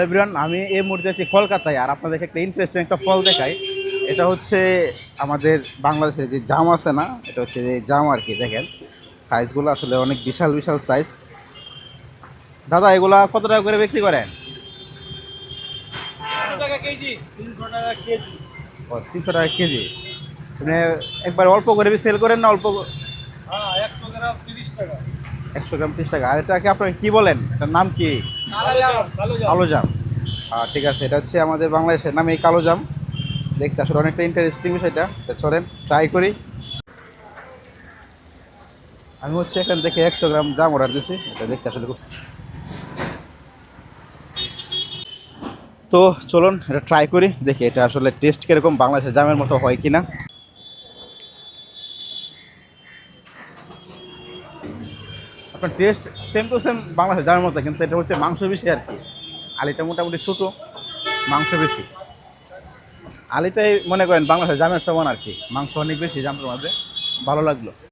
Everyone, আমি এই মুহূর্তে আছি কলকাতায়। আর আপনাদেরকে একটা ইন্টারেস্টিং একটা ফল দেখাই। এটা হচ্ছে আমাদের বাংলাদেশের যে জাম আছে না, এটা হচ্ছে যে জাম আর কি। দেখেন সাইজগুলো আসলে অনেক বিশাল বিশাল সাইজ। দাদা, এগুলা কত টাকা করে বিক্রি করেন? 300 টাকা কেজি। 300 টাকা কেজি। ও, 300 টাকা কেজি। মানে একবার অল্প করে সেল করেন না? অল্প হ্যাঁ, 100 গ্রাম 30 টাকা। 100 গ্রাম 30 টাকা। আর এটাকে আপনারা কি বলেন? এটার নাম কি? কালো জাম, কালো জাম। কালো জাম। ঠিক আছে, এটা হচ্ছে আমাদের বাংলাদেশের নাম এই কালো জাম। দেখতে আসলে অনেকটা ইন্টারেস্টিং বিষয়টা। তো চলেন ট্রাই করি। আমি হচ্ছে এখান থেকে 100 গ্রাম জাম অর্ডার দিছি। এটা দেখতে আসলে খুব, তো চলুন এটা ট্রাই করি, দেখি এটা আসলে টেস্ট কীরকম, বাংলাদেশের জামের মতো হয় কিনা। আপনার টেস্ট সেম টু সেম বাংলাদেশের জামের মতো, কিন্তু এটা হচ্ছে মাংস বেশি আর কি। আলিটা মোটামুটি ছোটো, মাংস বেশি। আলিটাই মনে করেন বাংলাদেশের জামের সমান আর কি, মাংস অনেক বেশি জামের মধ্যে। ভালো লাগলো।